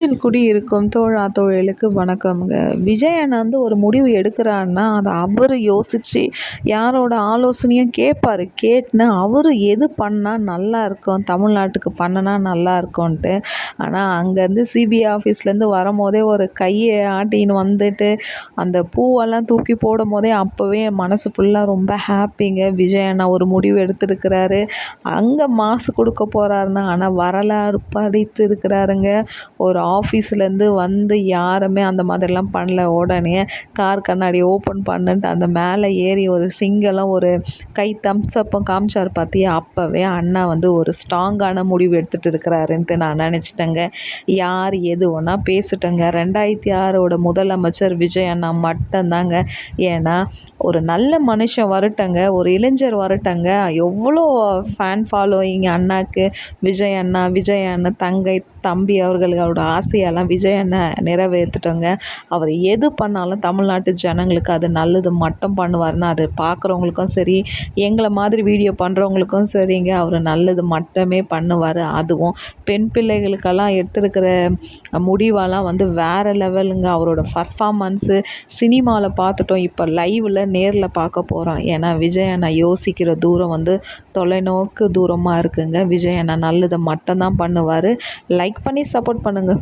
குடியிருக்கும் தோழா தோழிகளுக்கு வணக்கம்ங்க. விஜய் அண்ணா ஒரு முடிவு எடுக்கிறாருன்னா அதை அவர் யோசித்து யாரோட ஆலோசனையும் கேட்பார். கேட்டுன்னு அவர் எது பண்ணால் நல்லா இருக்கும், தமிழ்நாட்டுக்கு பண்ணினா நல்லா இருக்கும்ன்ட்டு. ஆனால் அங்கேருந்து சிபிஐ ஆஃபீஸ்லேருந்து வரும்போதே ஒரு கையை ஆட்டின்னு வந்துட்டு அந்த பூவெல்லாம் தூக்கி போடும் போதே அப்போவே என் மனசு ஃபுல்லாக ரொம்ப ஹாப்பிங்க. விஜய் அண்ணா ஒரு முடிவு எடுத்துருக்கிறாரு. அங்கே மாசு கொடுக்க போகிறாருன்னா ஆனால் வரலாறு படித்து இருக்கிறாருங்க. ஒரு ஆஃபீஸ்லேருந்து வந்து யாருமே அந்த மாதிரிலாம் பண்ணல. உடனே கார் கண்ணாடி ஓப்பன் பண்ணிட்டு அந்த மேலே ஏறி ஒரு சிங்கெல்லாம் ஒரு கை தம்ஸ்அப்பும் காமிச்சார் பார்த்தியா. அப்போவே அண்ணா ஒரு ஸ்ட்ராங்கான முடிவு எடுத்துகிட்டு இருக்கிறாருன்ட்டு நான் நினச்சிட்டேங்க. யார் எது ஒன்றா பேசிட்டேங்க. 2006 முதலமைச்சர் விஜய் அண்ணா மட்டும்தாங்க. ஏன்னா ஒரு நல்ல மனுஷன் வரட்டங்க, ஒரு இளைஞர் வரட்டங்க. எவ்வளோ ஃபேன் ஃபாலோயிங் அண்ணாக்கு. விஜய் அண்ணா தங்கை தம்பி அவர்களோட ஆசையெல்லாம் விஜய் அண்ணன் நிறைவேற்றிட்டோங்க. அவர் எது பண்ணாலும் தமிழ்நாட்டு ஜனங்களுக்கு அது நல்லது மட்டும் பண்ணுவார்னா அது பார்க்குறவங்களுக்கும் சரி, எங்களை மாதிரி வீடியோ பண்ணுறவங்களுக்கும் சரிங்க, அவர் நல்லது மட்டுமே பண்ணுவார். அதுவும் பெண் பிள்ளைகளுக்கெல்லாம் எடுத்துருக்கிற முடிவெல்லாம் வேறு லெவலுங்க. அவரோட பர்ஃபார்மன்ஸு சினிமாவில் பார்த்துட்டோம், இப்போ லைவில் நேரில் பார்க்க போகிறோம். ஏன்னா விஜய் அண்ணா யோசிக்கிற தூரம் தொலைநோக்கு தூரமாக இருக்குங்க. விஜய் அண்ணா நல்லதை மட்டும்தான் பண்ணுவார். லைக் பண்ணி சப்போர்ட் பண்ணுங்கள்.